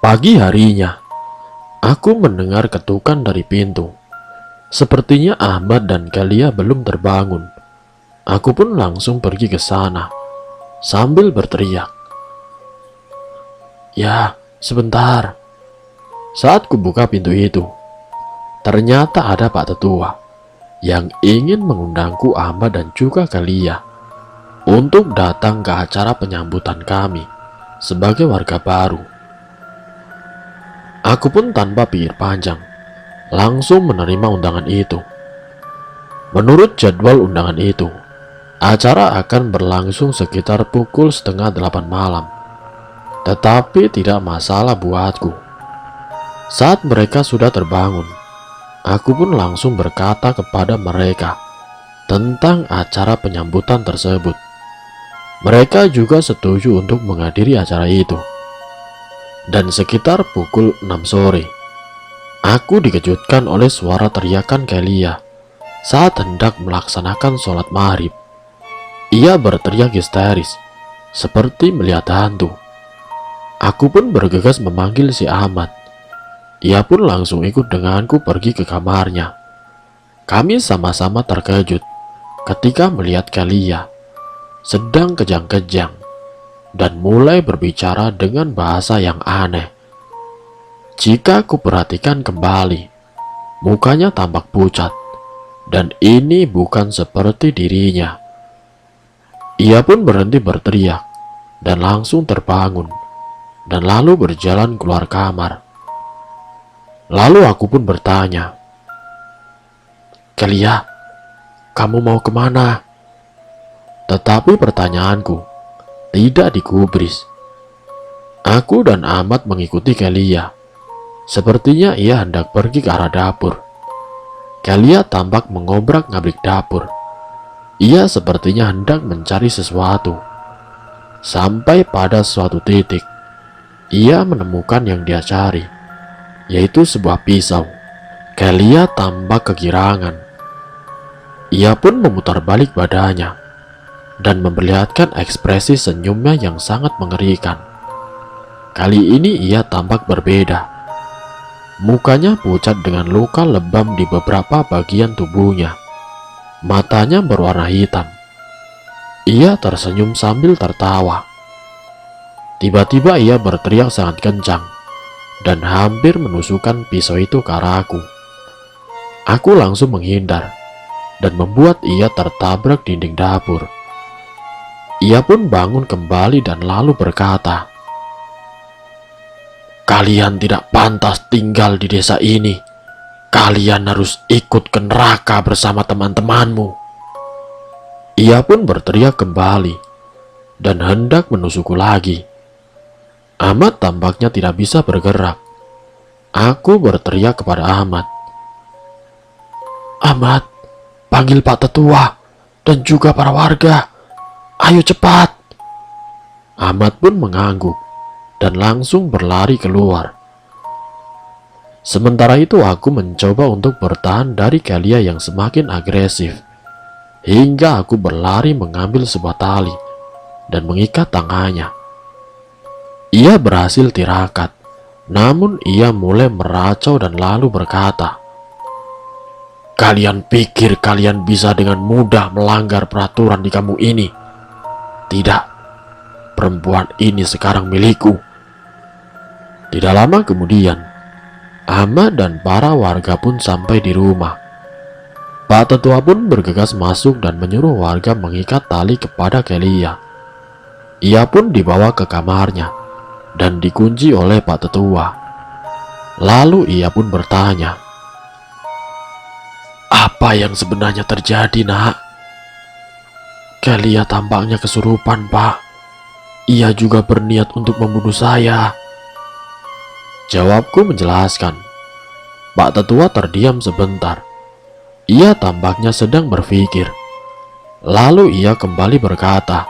Pagi harinya, aku mendengar ketukan dari pintu. Sepertinya Ahmad dan Kalia belum terbangun. Aku pun langsung pergi ke sana sambil berteriak, "Ya, sebentar." Saat kubuka pintu itu, ternyata ada Pak Tetua yang ingin mengundangku, Ahmad dan juga Kalia untuk datang ke acara penyambutan kami sebagai warga baru. Aku pun tanpa pikir panjang langsung menerima undangan itu. Menurut jadwal undangan itu, acara akan berlangsung sekitar pukul setengah 8 malam. Tetapi tidak masalah buatku. Saat mereka sudah terbangun, aku pun langsung berkata kepada mereka tentang acara penyambutan tersebut. Mereka juga setuju untuk menghadiri acara itu. Dan sekitar pukul 6 sore, aku dikejutkan oleh suara teriakan Kalia saat hendak melaksanakan sholat maghrib. Ia berteriak histeris, seperti melihat hantu. Aku pun bergegas memanggil si Ahmad. Ia pun langsung ikut denganku pergi ke kamarnya. Kami sama-sama terkejut ketika melihat Kalia sedang kejang-kejang dan mulai berbicara dengan bahasa yang aneh. Jika aku perhatikan kembali, mukanya tampak pucat, dan ini bukan seperti dirinya. Ia pun berhenti berteriak dan langsung terbangun dan lalu berjalan keluar kamar. Lalu aku pun bertanya, "Kalia, kamu mau kemana?" Tetapi pertanyaanku tidak digubris. Aku dan Ahmad mengikuti Kalia. Sepertinya ia hendak pergi ke arah dapur. Kalia tampak mengobrak-ngabrik dapur. Ia sepertinya hendak mencari sesuatu. Sampai pada suatu titik, ia menemukan yang dia cari, yaitu sebuah pisau. Kalia tampak kegirangan. Ia pun memutar balik badannya dan memperlihatkan ekspresi senyumnya yang sangat mengerikan. Kali ini ia tampak berbeda. Mukanya pucat dengan luka lebam di beberapa bagian tubuhnya. Matanya berwarna hitam. Ia tersenyum sambil tertawa. Tiba-tiba ia berteriak sangat kencang dan hampir menusukkan pisau itu ke arahku. Aku langsung menghindar dan membuat ia tertabrak dinding dapur. Ia pun bangun kembali dan lalu berkata, "Kalian tidak pantas tinggal di desa ini. Kalian harus ikut ke neraka bersama teman-temanmu." Ia pun berteriak kembali dan hendak menusukku lagi. Ahmad tampaknya tidak bisa bergerak. Aku berteriak kepada Ahmad, "Ahmad, panggil Pak Tetua dan juga para warga. Ayo cepat." Ahmad pun mengangguk dan langsung berlari keluar. Sementara itu aku mencoba untuk bertahan dari Kalia yang semakin agresif, hingga aku berlari mengambil sebuah tali dan mengikat tangannya. Ia berhasil tirakat, namun ia mulai meracau dan lalu berkata, "Kalian pikir kalian bisa dengan mudah melanggar peraturan di kampung ini? Tidak, perempuan ini sekarang milikku." Tidak lama kemudian, Ahmad dan para warga pun sampai di rumah. Pak Tetua pun bergegas masuk dan menyuruh warga mengikat tali kepada Kalia. Ia pun dibawa ke kamarnya dan dikunci oleh Pak Tetua. Lalu ia pun bertanya, "Apa yang sebenarnya terjadi, Nak?" "Kalia tampaknya kesurupan, Pak. Ia juga berniat untuk membunuh saya," jawabku menjelaskan. Pak Tetua terdiam sebentar. Ia tampaknya sedang berpikir. Lalu ia kembali berkata,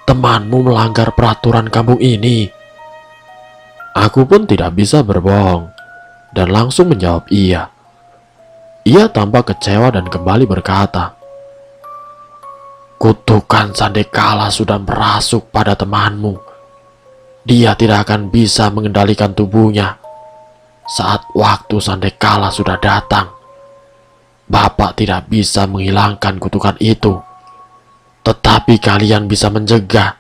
"Temanmu melanggar peraturan kampung ini." Aku pun tidak bisa berbohong dan langsung menjawab iya. Ia tampak kecewa dan kembali berkata, "Kutukan Sandekala sudah merasuk pada temanmu. Dia tidak akan bisa mengendalikan tubuhnya saat waktu sandekala sudah datang. Bapak tidak bisa menghilangkan kutukan itu, tetapi kalian bisa mencegah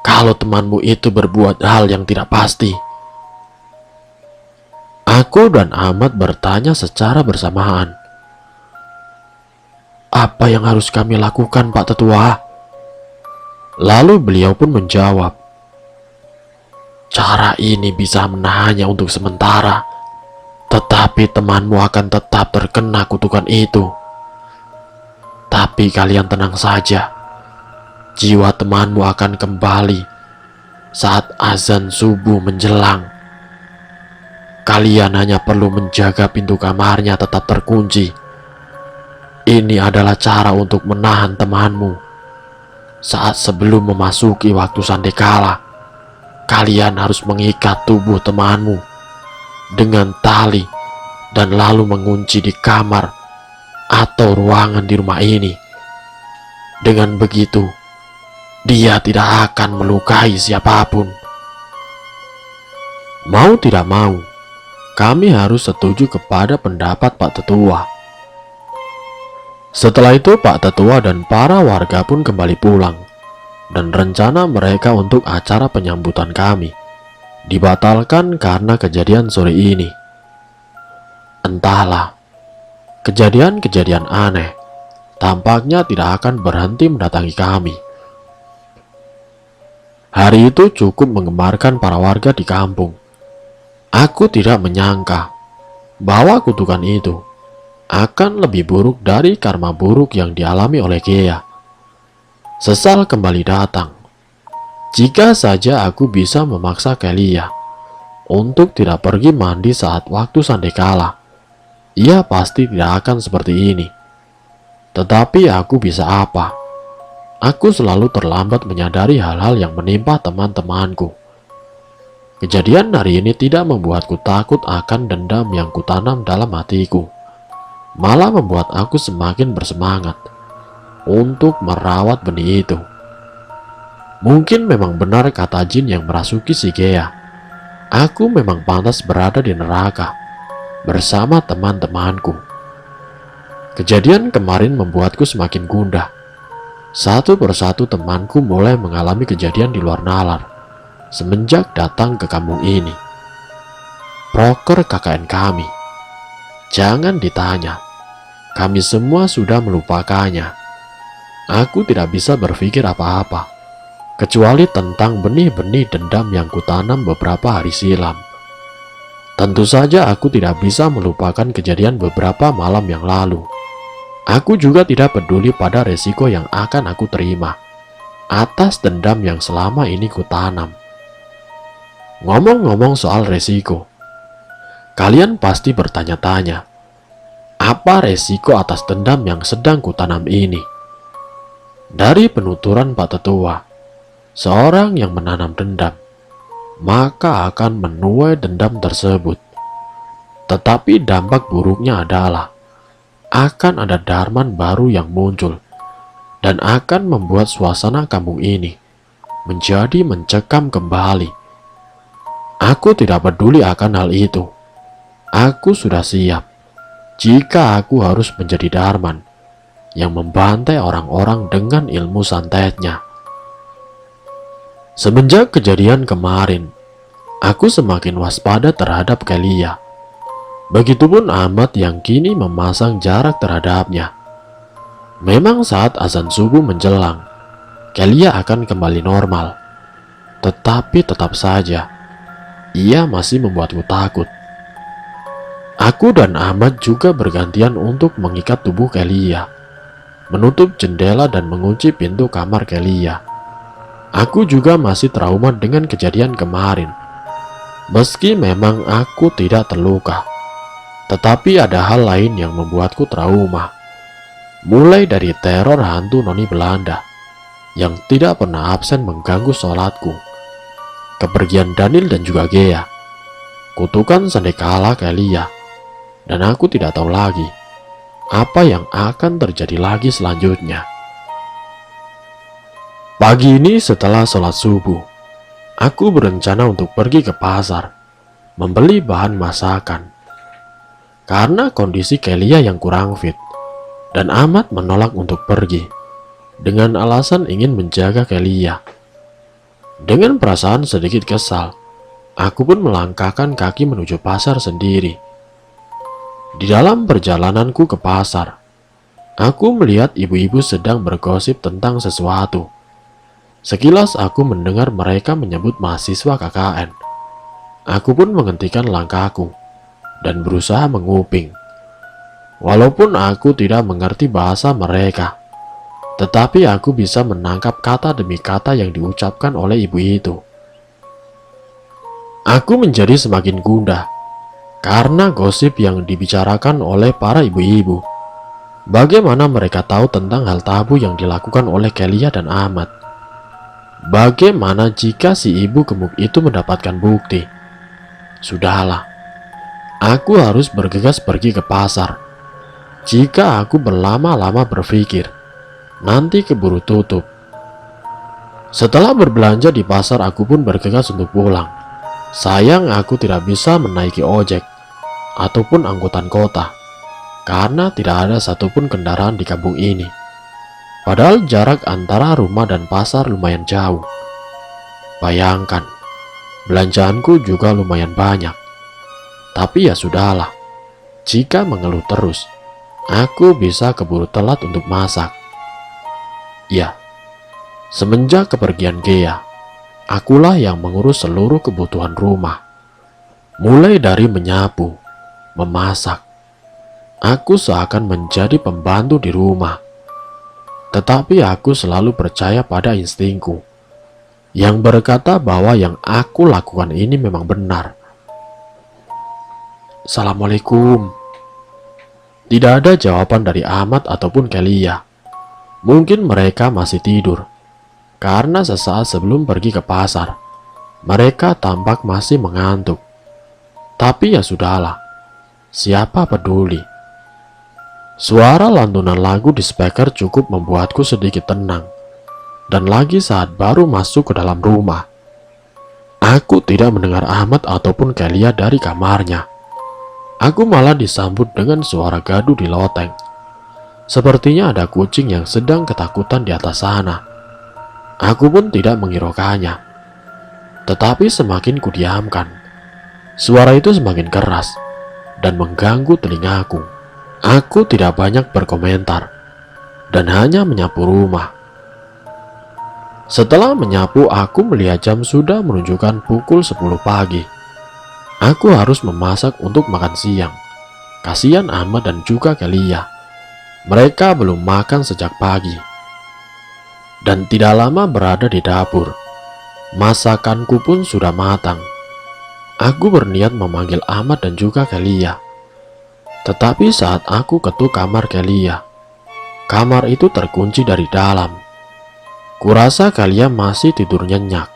kalau temanmu itu berbuat hal yang tidak pasti. Aku dan Ahmad bertanya secara bersamaan. Apa yang harus kami lakukan, Pak Tetua? Lalu beliau pun menjawab, cara ini bisa menahannya untuk sementara, tetapi temanmu akan tetap terkena kutukan itu. Tapi kalian tenang saja, jiwa temanmu akan kembali saat azan subuh menjelang. Kalian hanya perlu menjaga pintu kamarnya tetap terkunci. Ini adalah cara untuk menahan temanmu. Saat sebelum memasuki waktu sandekala, kalian harus mengikat tubuh temanmu dengan tali dan lalu mengunci di kamar atau ruangan di rumah ini. Dengan begitu, dia tidak akan melukai siapapun. Mau tidak mau, kami harus setuju kepada pendapat Pak Tetua. Setelah itu Pak Tetua dan para warga pun kembali pulang, dan rencana mereka untuk acara penyambutan kami dibatalkan karena kejadian sore ini. Entahlah, kejadian-kejadian aneh tampaknya tidak akan berhenti mendatangi kami. Hari itu cukup menggemarkan para warga di kampung. Aku tidak menyangka bahwa kutukan itu akan lebih buruk dari karma buruk yang dialami oleh Gea. Sesal kembali datang. Jika saja aku bisa memaksa Kelia untuk tidak pergi mandi saat waktu sandekala, ia pasti tidak akan seperti ini. Tetapi aku bisa apa? Aku selalu terlambat menyadari hal-hal yang menimpa teman-temanku. Kejadian hari ini tidak membuatku takut akan dendam yang kutanam dalam hatiku. Malah membuat aku semakin bersemangat untuk merawat benih itu. Mungkin memang benar kata jin yang merasuki si Gea. Aku memang pantas berada di neraka bersama teman-temanku. Kejadian kemarin membuatku semakin gundah. Satu persatu temanku mulai mengalami kejadian di luar nalar semenjak datang ke kampung ini. Proker KKN kami, jangan ditanya, kami semua sudah melupakannya. Aku tidak bisa berpikir apa-apa, kecuali tentang benih-benih dendam yang kutanam beberapa hari silam. Tentu saja aku tidak bisa melupakan kejadian beberapa malam yang lalu. Aku juga tidak peduli pada resiko yang akan aku terima atas dendam yang selama ini kutanam. Ngomong-ngomong soal resiko, kalian pasti bertanya-tanya, apa resiko atas dendam yang sedang kutanam ini? Dari penuturan Pak Tetua, seorang yang menanam dendam, maka akan menuai dendam tersebut. Tetapi dampak buruknya adalah akan ada Darman baru yang muncul dan akan membuat suasana kampung ini menjadi mencekam kembali. Aku tidak peduli akan hal itu. Aku sudah siap jika aku harus menjadi Darman yang membantai orang-orang dengan ilmu santetnya. Semenjak kejadian kemarin, aku semakin waspada terhadap Kelia. Begitupun Ahmad yang kini memasang jarak terhadapnya. Memang saat azan subuh menjelang, Kelia akan kembali normal. Tetapi tetap saja, ia masih membuatku takut. Aku dan Ahmad juga bergantian untuk mengikat tubuh Kelia, menutup jendela dan mengunci pintu kamar Kelia. Aku juga masih trauma dengan kejadian kemarin. Meski memang aku tidak terluka, tetapi ada hal lain yang membuatku trauma. Mulai dari teror hantu noni Belanda yang tidak pernah absen mengganggu sholatku, kepergian Daniel dan juga Gea, kutukan sandekala Kelia, dan aku tidak tahu lagi apa yang akan terjadi lagi selanjutnya. Pagi ini setelah sholat subuh, Aku berencana untuk pergi ke pasar, membeli bahan masakan. Karena kondisi Kelia yang kurang fit, dan Ahmad menolak untuk pergi, dengan alasan ingin menjaga Kelia. Dengan perasaan sedikit kesal, aku pun melangkahkan kaki menuju pasar sendiri. Di dalam perjalananku ke pasar, aku melihat ibu-ibu sedang bergosip tentang sesuatu. Sekilas aku mendengar mereka menyebut mahasiswa KKN. Aku pun menghentikan langkahku dan berusaha menguping. Walaupun aku tidak mengerti bahasa mereka, tetapi aku bisa menangkap kata demi kata yang diucapkan oleh ibu itu. Aku menjadi semakin gundah karena gosip yang dibicarakan oleh para ibu-ibu. Bagaimana mereka tahu tentang hal tabu yang dilakukan oleh Kelia dan Ahmad? Bagaimana jika si ibu gemuk itu mendapatkan bukti? Sudahlah, aku harus bergegas pergi ke pasar. Jika aku berlama-lama berpikir, nanti keburu tutup. Setelah berbelanja di pasar, aku pun bergegas untuk pulang. Sayang aku tidak bisa menaiki ojek ataupun angkutan kota, karena tidak ada satupun kendaraan di kampung ini. Padahal jarak antara rumah dan pasar lumayan jauh. Bayangkan, belanjaanku juga lumayan banyak. Tapi ya sudahlah, jika mengeluh terus, aku bisa keburu telat untuk masak. Ya, semenjak kepergian Gea, akulah yang mengurus seluruh kebutuhan rumah. Mulai dari menyapu, memasak, aku seakan menjadi pembantu di rumah. Tetapi aku selalu percaya pada instingku, yang berkata bahwa yang aku lakukan ini memang benar. Assalamualaikum. Tidak ada jawaban dari Ahmad ataupun Kelia. Mungkin mereka masih tidur, karena sesaat sebelum pergi ke pasar, mereka tampak masih mengantuk. Tapi ya sudahlah, siapa peduli. Suara lantunan lagu di speaker cukup membuatku sedikit tenang. Dan lagi saat baru masuk ke dalam rumah, aku tidak mendengar Ahmad ataupun Kelia dari kamarnya. Aku malah disambut dengan suara gaduh di loteng. Sepertinya ada kucing yang sedang ketakutan di atas sana. Aku pun tidak menghiraukannya. Tetapi semakin kudiamkan, suara itu semakin keras dan mengganggu telingaku. Aku tidak banyak berkomentar dan hanya menyapu rumah. Setelah menyapu, aku melihat jam sudah menunjukkan pukul 10 pagi. Aku harus memasak untuk makan siang. Kasihan Ahmad dan juga Kelia. Mereka belum makan sejak pagi. Dan tidak lama berada di dapur, masakanku pun sudah matang. Aku berniat memanggil Ahmad dan juga Kelia. Tetapi saat aku ketuk kamar Kelia, kamar itu terkunci dari dalam. Kurasa Kelia masih tidur nyenyak.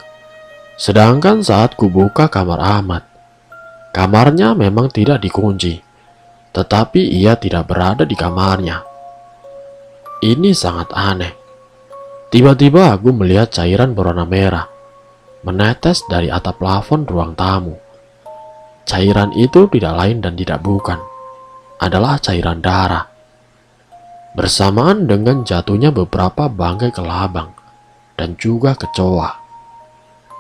Sedangkan saat kubuka kamar Ahmad, kamarnya memang tidak dikunci, tetapi ia tidak berada di kamarnya. Ini sangat aneh. Tiba-tiba aku melihat cairan berwarna merah menetes dari atap plafon ruang tamu. Cairan itu tidak lain dan tidak bukan adalah cairan darah. Bersamaan dengan jatuhnya beberapa bangkai kelabang dan juga kecoa.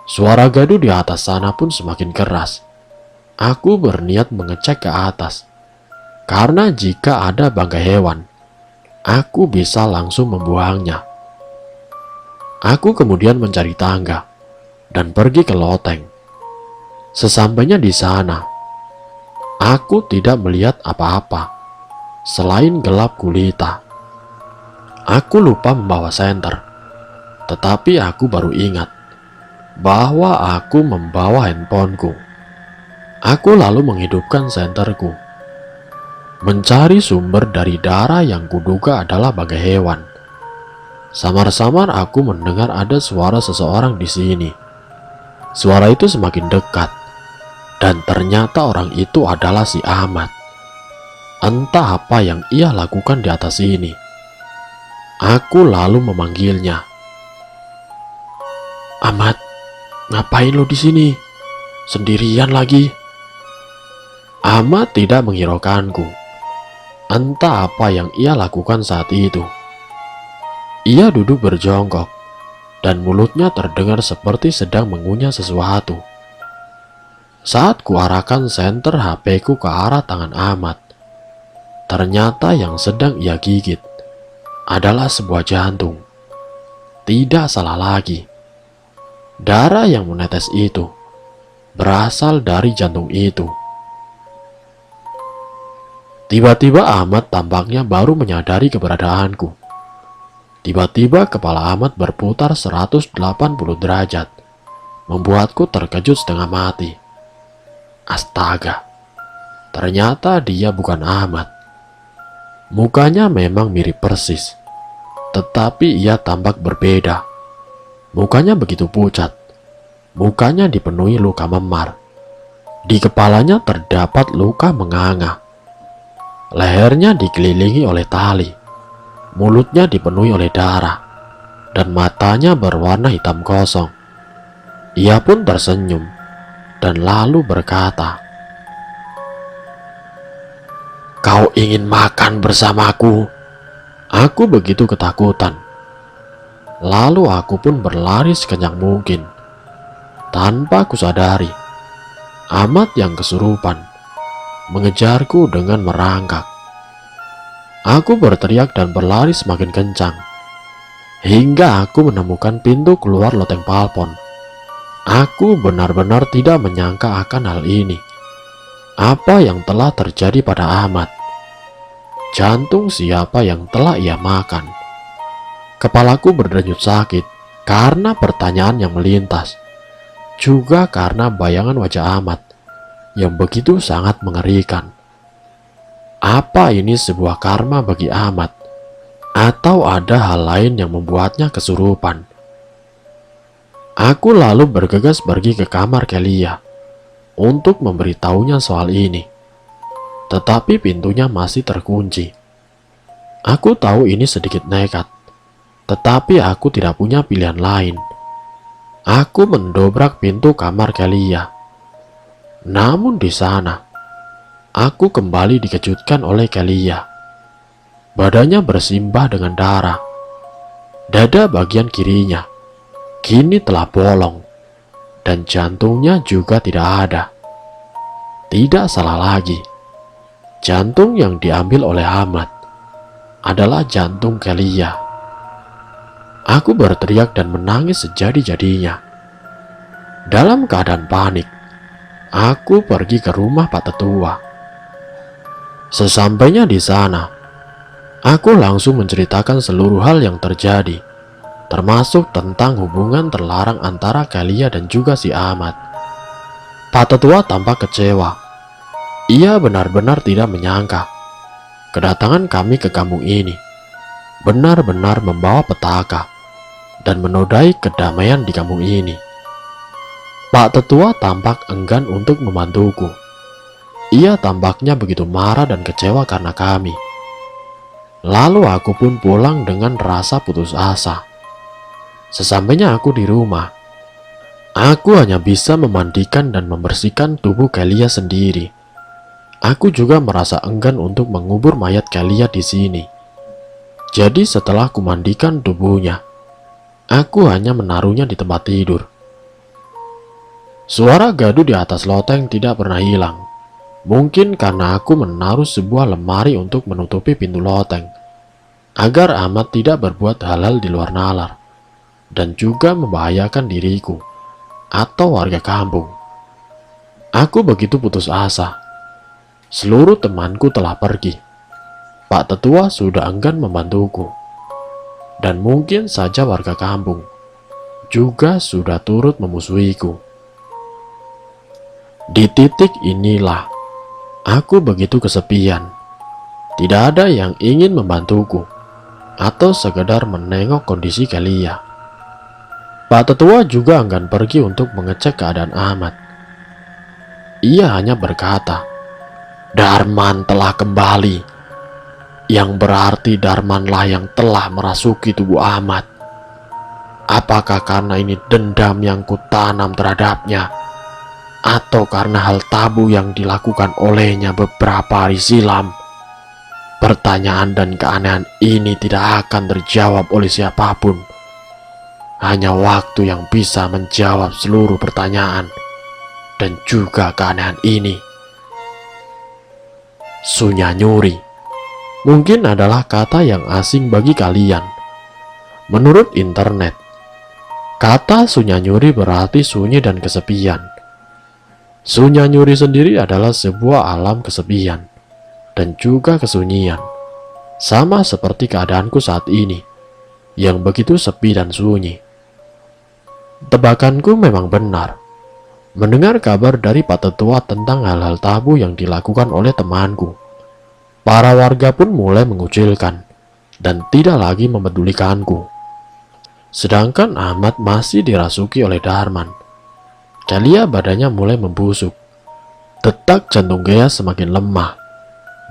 Suara gaduh di atas sana pun semakin keras. Aku berniat mengecek ke atas, karena jika ada bangkai hewan, aku bisa langsung membuangnya. Aku kemudian mencari tangga dan pergi ke loteng. Sesampainya di sana, aku tidak melihat apa-apa selain gelap gulita. Aku lupa membawa senter, tetapi aku baru ingat bahwa aku membawa handphoneku. Aku lalu menghidupkan senterku, mencari sumber dari darah yang kuduga adalah bangkai hewan. Samar-samar aku mendengar ada suara seseorang di sini. Suara itu semakin dekat, dan ternyata orang itu adalah si Ahmad. Entah apa yang ia lakukan di atas sini. Aku lalu memanggilnya. Ahmad, Ngapain lo di sini? Sendirian lagi? Ahmad tidak menghiraukanku. Entah apa yang ia lakukan saat itu. Ia duduk berjongkok, dan mulutnya terdengar seperti sedang mengunyah sesuatu. Saat kuarahkan senter HP-ku ke arah tangan Ahmad, ternyata yang sedang ia gigit adalah sebuah jantung. Tidak salah lagi. Darah yang menetes itu berasal dari jantung itu. Tiba-tiba Ahmad tampaknya baru menyadari keberadaanku. Tiba-tiba kepala Ahmad berputar 180 derajat, membuatku terkejut setengah mati. Astaga, ternyata dia bukan Ahmad. Mukanya memang mirip persis, tetapi ia tampak berbeda. Mukanya begitu pucat. Mukanya dipenuhi luka memar. Di kepalanya terdapat luka menganga. Lehernya dikelilingi oleh tali. Mulutnya dipenuhi oleh darah. Dan matanya berwarna hitam kosong. Ia pun tersenyum dan lalu berkata, "Kau ingin makan bersamaku?" Aku begitu ketakutan. Lalu aku pun berlari sekencang mungkin. Tanpa kusadari, Ahmad yang kesurupan mengejarku dengan merangkak. Aku berteriak dan berlari semakin kencang, hingga aku menemukan pintu keluar loteng Palpon. Aku benar-benar tidak menyangka akan hal ini. Apa yang telah terjadi pada Ahmad? Jantung siapa yang telah ia makan? Kepalaku berdenyut sakit karena pertanyaan yang melintas, juga karena bayangan wajah Ahmad yang begitu sangat mengerikan. Apa ini sebuah karma bagi Ahmad, atau ada hal lain yang membuatnya kesurupan? Aku lalu bergegas pergi ke kamar Kelia untuk memberitahunya soal ini. Tetapi pintunya masih terkunci. Aku tahu ini sedikit nekat, tetapi aku tidak punya pilihan lain. Aku mendobrak pintu kamar Kelia. Namun di sana, aku kembali dikejutkan oleh Kelia. Badannya bersimbah dengan darah. Dada bagian kirinya kini telah bolong, dan jantungnya juga tidak ada. Tidak salah lagi, jantung yang diambil oleh Ahmad adalah jantung Kelia. Aku berteriak dan menangis sejadi-jadinya. Dalam keadaan panik, aku pergi ke rumah Pak Tetua. Sesampainya di sana, aku langsung menceritakan seluruh hal yang terjadi, termasuk tentang hubungan terlarang antara Kelia dan juga si Ahmad. Pak Tetua tampak kecewa. Ia benar-benar tidak menyangka kedatangan kami ke kampung ini benar-benar membawa petaka dan menodai kedamaian di kampung ini. Pak Tetua tampak enggan untuk membantuku. Ia tampaknya begitu marah dan kecewa karena kami. Lalu aku pun pulang dengan rasa putus asa. Sesampainya aku di rumah, aku hanya bisa memandikan dan membersihkan tubuh Kelia sendiri. Aku juga merasa enggan untuk mengubur mayat Kelia di sini. Jadi setelah kumandikan tubuhnya, aku hanya menaruhnya di tempat tidur. Suara gaduh di atas loteng tidak pernah hilang. Mungkin karena aku menaruh sebuah lemari untuk menutupi pintu loteng, agar Ahmad tidak berbuat hal-hal di luar nalar dan juga membahayakan diriku atau warga kampung. Aku begitu putus asa. Seluruh temanku telah pergi. Pak Tetua sudah enggan membantuku, dan mungkin saja warga kampung juga sudah turut memusuhiku. Di titik inilah aku begitu kesepian. Tidak ada yang ingin membantuku atau sekedar menengok kondisi Kelia. Pak Tetua juga enggan pergi untuk mengecek keadaan Ahmad. Ia hanya berkata, "Darman telah kembali, yang berarti Darmanlah yang telah merasuki tubuh Ahmad." Apakah karena ini dendam yang kutanam terhadapnya, atau karena hal tabu yang dilakukan olehnya beberapa hari silam? Pertanyaan dan keanehan ini tidak akan terjawab oleh siapapun. Hanya waktu yang bisa menjawab seluruh pertanyaan dan juga keanehan ini. Sunyanyuri mungkin adalah kata yang asing bagi kalian. Menurut internet, kata Sunyanyuri berarti sunyi dan kesepian. Sunyanyuri sendiri adalah sebuah alam kesepian dan juga kesunyian, sama seperti keadaanku saat ini yang begitu sepi dan sunyi. Tebakanku memang benar. Mendengar kabar dari Pak Tetua tentang hal-hal tabu yang dilakukan oleh temanku, para warga pun mulai mengucilkan dan tidak lagi memedulikanku. Sedangkan Ahmad masih dirasuki oleh Darman. Celia badannya mulai membusuk, detak jantung Gea semakin lemah,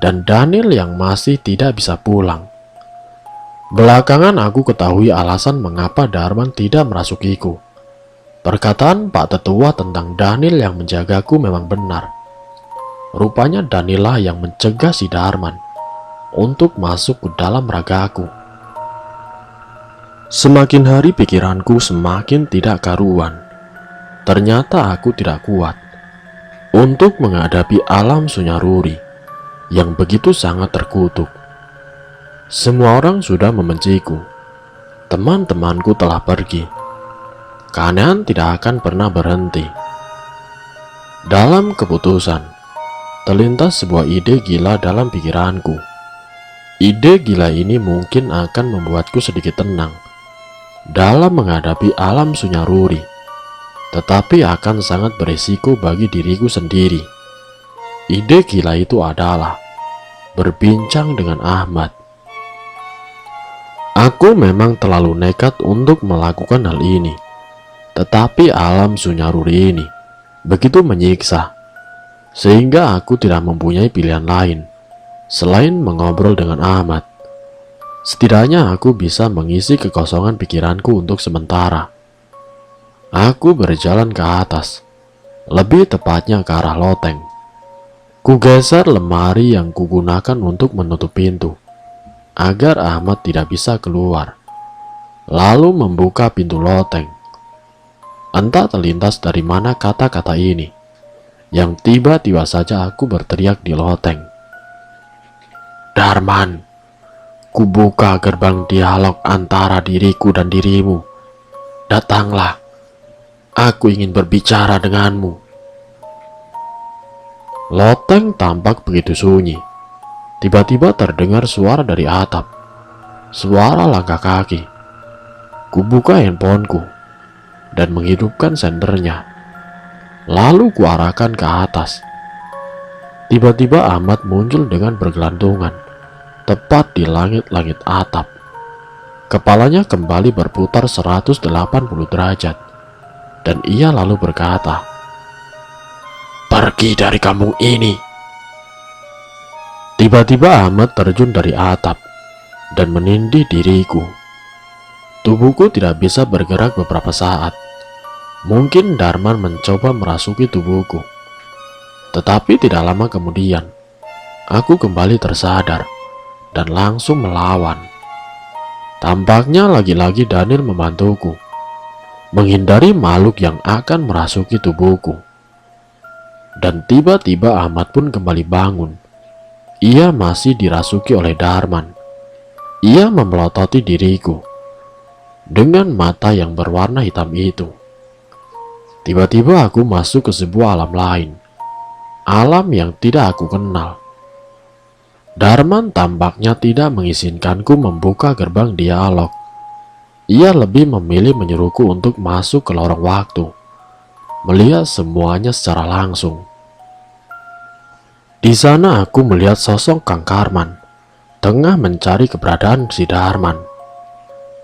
dan Daniel yang masih tidak bisa pulang. Belakangan aku ketahui alasan mengapa Darman tidak merasukiku. Perkataan Pak Tetua tentang Daniel yang menjagaku memang benar. Rupanya Daniel lah yang mencegah si Darman untuk masuk ke dalam ragaku. Semakin hari pikiranku semakin tidak karuan. Ternyata aku tidak kuat untuk menghadapi alam Sunyaruri yang begitu sangat terkutuk. Semua orang sudah membenciku. Teman-temanku telah pergi. Keanehan tidak akan pernah berhenti. Dalam keputusan, terlintas sebuah ide gila dalam pikiranku. Ide gila ini mungkin akan membuatku sedikit tenang dalam menghadapi alam Sunyaruri, tetapi akan sangat berisiko bagi diriku sendiri. Ide gila itu adalah berbincang dengan Ahmad. Aku memang terlalu nekat untuk melakukan hal ini. Tetapi alam Sunyaruri ini begitu menyiksa, sehingga aku tidak mempunyai pilihan lain selain mengobrol dengan Ahmad. Setidaknya aku bisa mengisi kekosongan pikiranku untuk sementara. Aku berjalan ke atas, lebih tepatnya ke arah loteng. Kugeser lemari yang kugunakan untuk menutup pintu, agar Ahmad tidak bisa keluar, lalu membuka pintu loteng. Entah terlintas dari mana kata-kata ini, yang tiba-tiba saja aku berteriak di loteng. Darman, kubuka gerbang dialog antara diriku dan dirimu. Datanglah, aku ingin berbicara denganmu. Loteng tampak begitu sunyi. Tiba-tiba terdengar suara dari atap. Suara langkah kaki. Kubuka handphoneku dan menghidupkan sendernya. Lalu kuarahkan ke atas. Tiba-tiba Ahmad muncul dengan bergelantungan, tepat di langit-langit atap. Kepalanya kembali berputar 180 derajat, dan ia lalu berkata, "Pergi dari kampung ini." Tiba-tiba Ahmad terjun dari atap dan menindih diriku. Tubuhku tidak bisa bergerak beberapa saat. Mungkin Darman mencoba merasuki tubuhku. Tetapi tidak lama kemudian, aku kembali tersadar dan langsung melawan. Tampaknya lagi-lagi Daniel membantuku menghindari makhluk yang akan merasuki tubuhku. Dan tiba-tiba Ahmad pun kembali bangun. Ia masih dirasuki oleh Darman. Ia memelototi diriku dengan mata yang berwarna hitam itu. Tiba-tiba aku masuk ke sebuah alam lain, alam yang tidak aku kenal. Darman tampaknya tidak mengizinkanku membuka gerbang dialog. Ia lebih memilih menyuruhku untuk masuk ke lorong waktu, melihat semuanya secara langsung. Di sana aku melihat sosok Kang Karman tengah mencari keberadaan si Darman.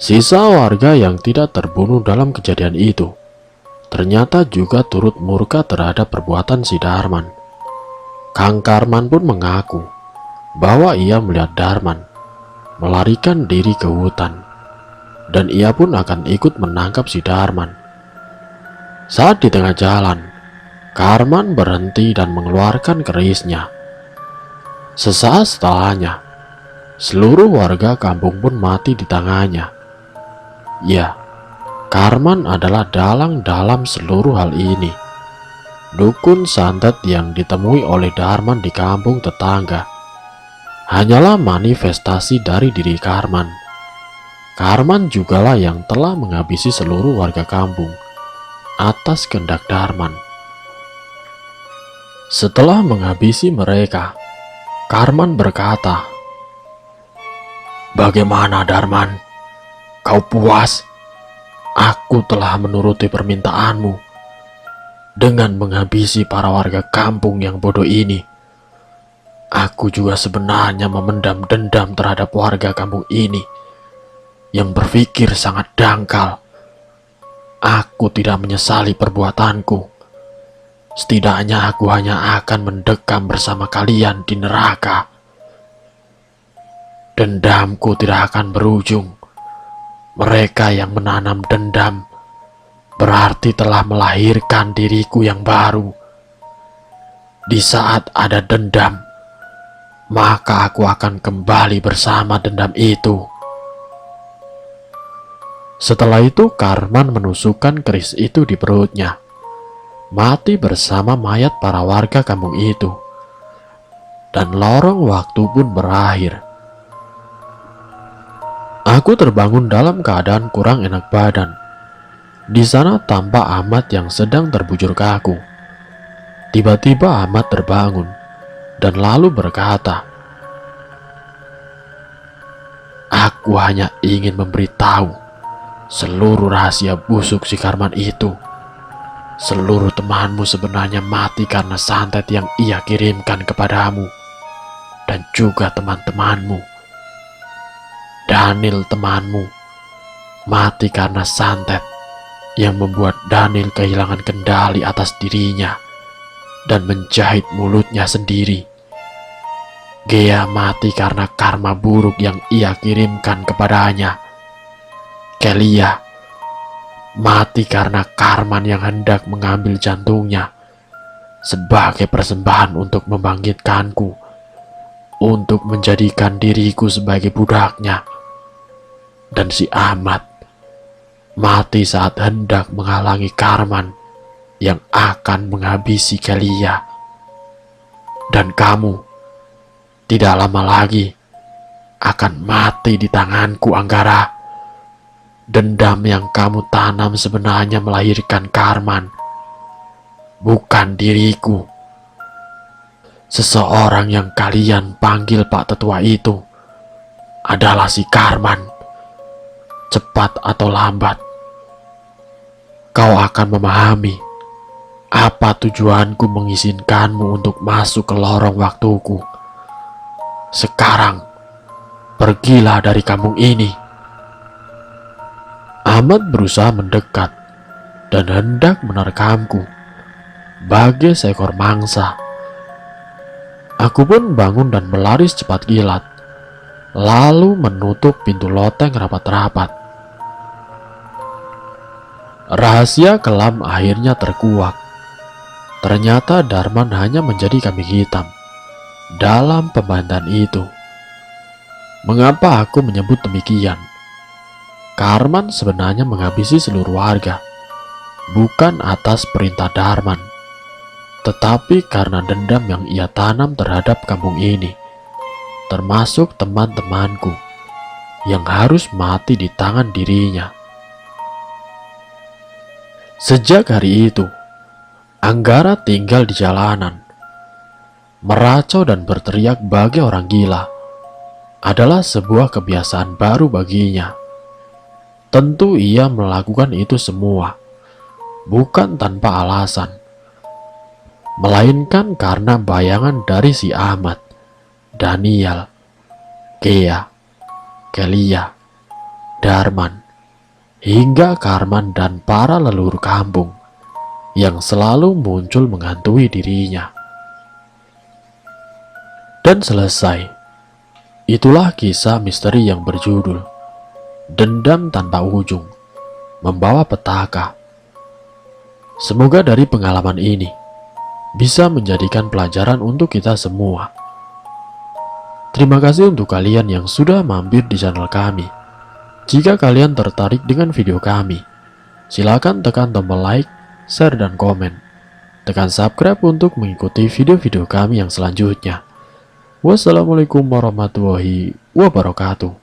Sisa warga yang tidak terbunuh dalam kejadian itu ternyata juga turut murka terhadap perbuatan si Darman. Kang Karman pun mengaku bahwa ia melihat Darman melarikan diri ke hutan dan ia pun akan ikut menangkap si Darman. Saat di tengah jalan, Karman berhenti dan mengeluarkan kerisnya. Sesaat setelahnya, seluruh warga kampung pun mati di tangannya. Ya, Karman adalah dalang dalam seluruh hal ini. Dukun santet yang ditemui oleh Darman di kampung tetangga hanyalah manifestasi dari diri Karman. Karman jugalah yang telah menghabisi seluruh warga kampung atas kehendak Darman. Setelah menghabisi mereka, Karman berkata, "Bagaimana Darman? Kau puas? Aku telah menuruti permintaanmu dengan menghabisi para warga kampung yang bodoh ini. Aku juga sebenarnya memendam dendam terhadap warga kampung ini yang berpikir sangat dangkal. Aku tidak menyesali perbuatanku. Setidaknya aku hanya akan mendekam bersama kalian di neraka. Dendamku tidak akan berujung. Mereka yang menanam dendam berarti telah melahirkan diriku yang baru. Di saat ada dendam, maka aku akan kembali bersama dendam itu." Setelah itu Karman menusukkan keris itu di perutnya, mati bersama mayat para warga kampung itu. Dan lorong waktu pun berakhir. Aku terbangun dalam keadaan kurang enak badan. Di sana tampak Ahmad yang sedang terbujur kaku. Tiba-tiba Ahmad terbangun dan lalu berkata, "Aku hanya ingin memberitahu seluruh rahasia busuk si Karman itu. Seluruh temanmu sebenarnya mati karena santet yang ia kirimkan kepadamu, dan juga teman-temanmu. Daniel temanmu mati karena santet yang membuat Daniel kehilangan kendali atas dirinya dan menjahit mulutnya sendiri. Gea mati karena karma buruk yang ia kirimkan kepadanya. Kelia mati karena Karman yang hendak mengambil jantungnya sebagai persembahan untuk membangkitkanku, untuk menjadikan diriku sebagai budaknya. Dan si Ahmad mati saat hendak menghalangi Karman yang akan menghabisi Kelia. Dan kamu tidak lama lagi akan mati di tanganku, Anggara. Dendam yang kamu tanam sebenarnya melahirkan Karman, bukan diriku. Seseorang yang kalian panggil Pak Tetua itu adalah si Karman. Cepat atau lambat, kau akan memahami apa tujuanku mengizinkanmu untuk masuk ke lorong waktuku. Sekarang, pergilah dari kampung ini." Ahmad berusaha mendekat dan hendak menerkamku bagai seekor mangsa. Aku pun bangun dan berlari secepat kilat, lalu menutup pintu loteng rapat-rapat. Rahasia kelam akhirnya terkuak. Ternyata Darman hanya menjadi kambing hitam dalam pembantan itu. Mengapa aku menyebut demikian? Karman sebenarnya menghabisi seluruh warga, bukan atas perintah Darman, tetapi karena dendam yang ia tanam terhadap kampung ini, termasuk teman-temanku yang harus mati di tangan dirinya. Sejak hari itu, Anggara tinggal di jalanan. Meracau dan berteriak bagai orang gila adalah sebuah kebiasaan baru baginya. Tentu ia melakukan itu semua bukan tanpa alasan, melainkan karena bayangan dari si Ahmad, Daniel, Gea, Kelia, Darman, hingga Karman dan para leluhur kampung yang selalu muncul menghantui dirinya. Dan selesai. Itulah kisah misteri yang berjudul dendam tanpa ujung, membawa petaka. Semoga dari pengalaman ini bisa menjadikan pelajaran untuk kita semua. Terima kasih untuk kalian yang sudah mampir di channel kami. Jika kalian tertarik dengan video kami, silakan tekan tombol like, share, dan komen. Tekan subscribe untuk mengikuti video-video kami yang selanjutnya. Wassalamualaikum warahmatullahi wabarakatuh.